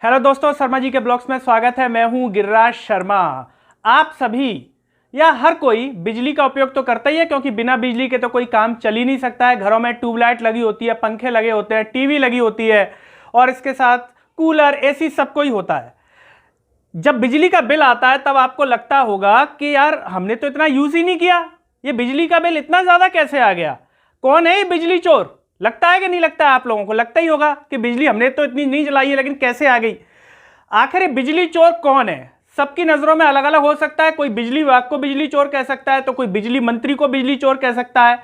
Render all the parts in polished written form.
Hello दोस्तों, शर्मा जी के blogs में स्वागत है। मैं हूं गिरिराज शर्मा। आप सभी या हर कोई बिजली का उपयोग तो करता ही है, क्योंकि बिना बिजली के तो कोई काम चल ही नहीं सकता है। घरों में ट्यूबलाइट लगी होती है, पंखे लगे होते हैं, टीवी लगी होती है और इसके साथ कूलर, एसी सबको ही होता है। जब बिजली का बिल आता है तब आपको लगता होगा कि यार हमने तो इतना यूज ही नहीं किया, ये बिजली का बिल इतना ज्यादा कैसे आ गया? कौन है ये बिजली चोर? लगता है कि नहीं लगता है? आप लोगों को लगता ही होगा कि बिजली हमने तो इतनी नहीं जलाई है, लेकिन कैसे आ गई? आखिर ये बिजली चोर कौन है? सबकी नजरों में अलग अलग हो सकता है। कोई बिजली विभाग को बिजली चोर कह सकता है, तो कोई बिजली मंत्री को बिजली चोर कह सकता है,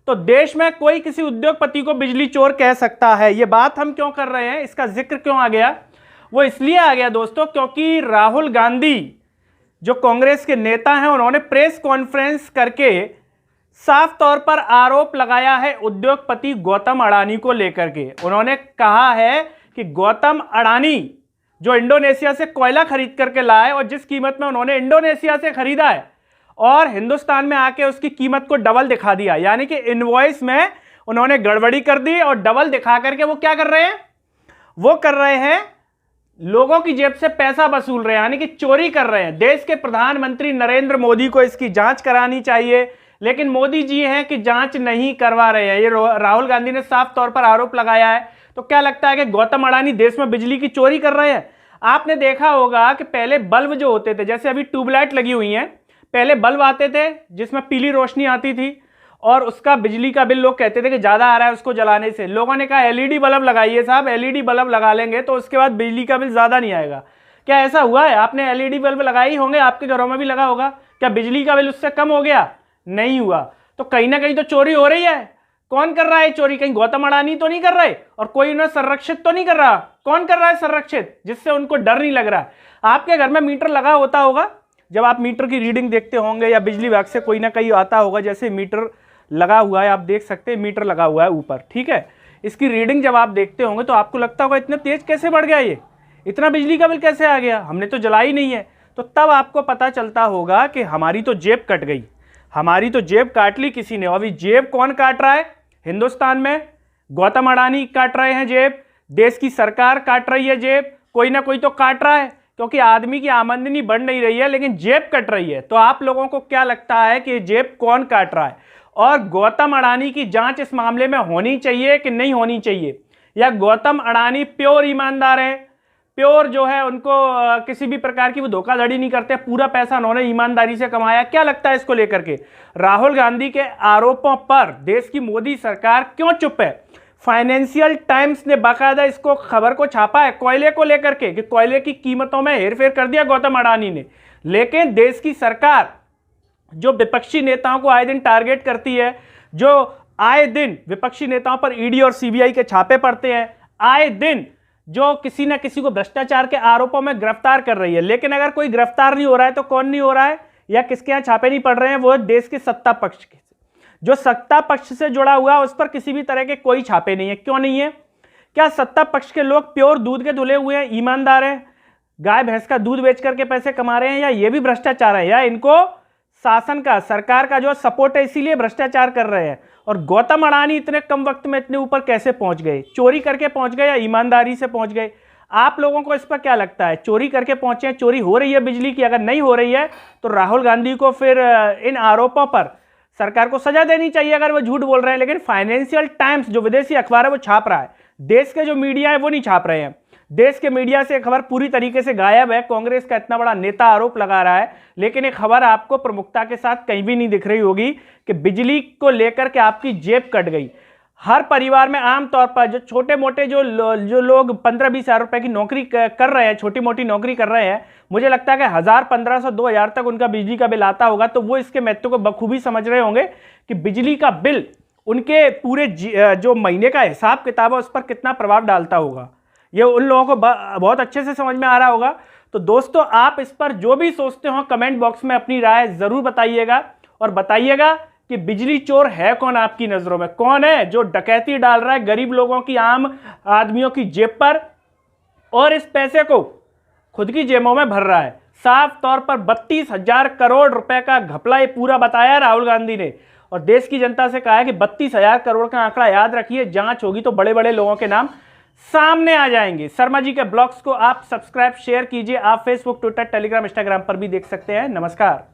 तो देश में कोई किसी उद्योगपति को बिजली चोर कह सकता है। ये बात हम क्यों कर रहे हैं, इसका जिक्र क्यों आ गया? वो इसलिए आ गया दोस्तों, क्योंकि राहुल गांधी जो कांग्रेस के नेता हैं, उन्होंने प्रेस कॉन्फ्रेंस करके साफ तौर पर आरोप लगाया है उद्योगपति गौतम अडानी को लेकर के। उन्होंने कहा है कि गौतम अडानी जो इंडोनेशिया से कोयला खरीद करके लाए और जिस कीमत में उन्होंने इंडोनेशिया से खरीदा है और हिंदुस्तान में आके उसकी कीमत को डबल दिखा दिया, यानी कि इनवॉइस में उन्होंने गड़बड़ी कर दी और डबल दिखा करके वो क्या कर रहे हैं? वो कर रहे हैं लोगों की जेब से पैसा वसूल रहे हैं, यानी कि चोरी कर रहे हैं। देश के प्रधानमंत्री नरेंद्र मोदी को इसकी जांच करानी चाहिए, लेकिन मोदी जी हैं कि जांच नहीं करवा रहे हैं। ये राहुल गांधी ने साफ तौर पर आरोप लगाया है। तो क्या लगता है कि गौतम अडानी देश में बिजली की चोरी कर रहे हैं? आपने देखा होगा कि पहले बल्ब जो होते थे, जैसे अभी ट्यूबलाइट लगी हुई हैं, पहले बल्ब आते थे जिसमें पीली रोशनी आती थी और उसका बिजली का बिल लोग कहते थे कि ज्यादा आ रहा है उसको जलाने से। लोगों ने कहा एलईडी बल्ब लगाइए साहब, एलईडी बल्ब लगा लेंगे तो उसके बाद बिजली का बिल ज्यादा नहीं आएगा। क्या ऐसा हुआ है? आपने एलईडी बल्ब लगाए ही होंगे, आपके घरों में भी लगा होगा। क्या बिजली का बिल उससे कम हो गया? नहीं हुआ। तो कहीं ना कहीं तो चोरी हो रही है। कौन कर रहा है चोरी? कहीं गौतम अडानी तो नहीं कर रहे और कोई उन्हें संरक्षित तो नहीं कर रहा? कौन कर रहा है संरक्षित, जिससे उनको डर नहीं लग रहा? आपके घर में मीटर लगा होता होगा, जब आप मीटर की रीडिंग देखते होंगे या बिजली विभाग से कोई ना कहीं आता होगा, जैसे मीटर लगा हुआ है, आप देख सकते हैं मीटर लगा हुआ है ऊपर, ठीक है। इसकी रीडिंग जब आप देखते होंगे तो आपको लगता होगा इतना तेज कैसे बढ़ गया, ये इतना बिजली का बिल कैसे आ गया, हमने तो जलाई नहीं है। तो तब आपको पता चलता होगा कि हमारी तो जेब कट गई, हमारी तो जेब काट ली किसी ने। अभी जेब कौन काट रहा है हिंदुस्तान में? गौतम अडानी काट रहे हैं जेब, देश की सरकार काट रही है जेब, कोई ना कोई तो काट रहा है, क्योंकि आदमी की आमदनी बढ़ नहीं रही है लेकिन जेब कट रही है। तो आप लोगों को क्या लगता है कि जेब कौन काट रहा है? और गौतम अडानी की जांच इस मामले में होनी चाहिए कि नहीं होनी चाहिए? या गौतम अडानी प्योर ईमानदार हैं, प्योर जो है उनको किसी भी प्रकार की वो धोखाधड़ी नहीं करते, पूरा पैसा उन्होंने ईमानदारी से कमाया? क्या लगता है इसको लेकर के? राहुल गांधी के आरोपों पर देश की मोदी सरकार क्यों चुप है? फाइनेंशियल टाइम्स ने बाकायदा इसको खबर को छापा है कोयले को लेकर के, कि कोयले की कीमतों में हेरफेर कर दिया गौतम अडानी ने। लेकिन देश की सरकार जो विपक्षी नेताओं को आए दिन टारगेट करती है, जो आए दिन विपक्षी नेताओं पर ईडी और सीबीआई के छापे पड़ते हैं, आए दिन जो किसी ना किसी को भ्रष्टाचार के आरोपों में गिरफ्तार कर रही है, लेकिन अगर कोई गिरफ्तार नहीं हो रहा है तो कौन नहीं हो रहा है या किसके यहां छापे नहीं पड़ रहे हैं? वो देश के सत्ता पक्ष के, जो सत्ता पक्ष से जुड़ा हुआ है उस पर किसी भी तरह के कोई छापे नहीं है। क्यों नहीं है? क्या सत्ता पक्ष के लोग प्योर दूध के धुले हुए हैं, ईमानदार हैं, गाय भैंस का दूध बेच करके पैसे कमा रहे हैं, या ये भी भ्रष्टाचार है, या इनको शासन का, सरकार का जो सपोर्ट है इसीलिए भ्रष्टाचार कर रहे हैं? और गौतम अडानी इतने कम वक्त में इतने ऊपर कैसे पहुंच गए? चोरी करके पहुंच गए या ईमानदारी से पहुंच गए? आप लोगों को इस पर क्या लगता है? चोरी करके पहुंचे हैं? चोरी हो रही है बिजली की? अगर नहीं हो रही है तो राहुल गांधी को फिर इन आरोपों पर सरकार को सजा देनी चाहिए अगर वो झूठ बोल रहे हैं। लेकिन फाइनेंशियल टाइम्स जो विदेशी अखबार है वो छाप रहा है, देश के जो मीडिया है वो नहीं छाप रहे हैं। देश के मीडिया से खबर पूरी तरीके से गायब है। कांग्रेस का इतना बड़ा नेता आरोप लगा रहा है, लेकिन एक खबर आपको प्रमुखता के साथ कहीं भी नहीं दिख रही होगी कि बिजली को लेकर के आपकी जेब कट गई। हर परिवार में आमतौर पर जो छोटे मोटे जो लोग 15-20 हज़ार रुपए की नौकरी कर रहे हैं, छोटी मोटी नौकरी कर रहे हैं, मुझे लगता है कि 1000, 1500, 2000 तक उनका बिजली का बिल आता होगा, तो वो इसके महत्व को बखूबी समझ रहे होंगे कि बिजली का बिल उनके पूरे जो महीने का हिसाब किताब है उस पर कितना प्रभाव डालता होगा। ये उन लोगों को बहुत अच्छे से समझ में आ रहा होगा। तो दोस्तों, आप इस पर जो भी सोचते हो कमेंट बॉक्स में अपनी राय जरूर बताइएगा, और बताइएगा कि बिजली चोर है कौन आपकी नजरों में? कौन है जो डकैती डाल रहा है गरीब लोगों की, आम आदमियों की जेब पर, और इस पैसे को खुद की जेबों में भर रहा है? साफ तौर पर 32,000 करोड़ रुपए का घपला ये पूरा बताया राहुल गांधी ने, और देश की जनता से कहा है कि 32,000 करोड़ का आंकड़ा याद रखिए, जांच होगी तो बड़े बड़े लोगों के नाम सामने आ जाएंगे। शर्मा जी के ब्लॉग्स को आप सब्सक्राइब शेयर कीजिए। आप फेसबुक, ट्विटर, टेलीग्राम, इंस्टाग्राम पर भी देख सकते हैं। नमस्कार।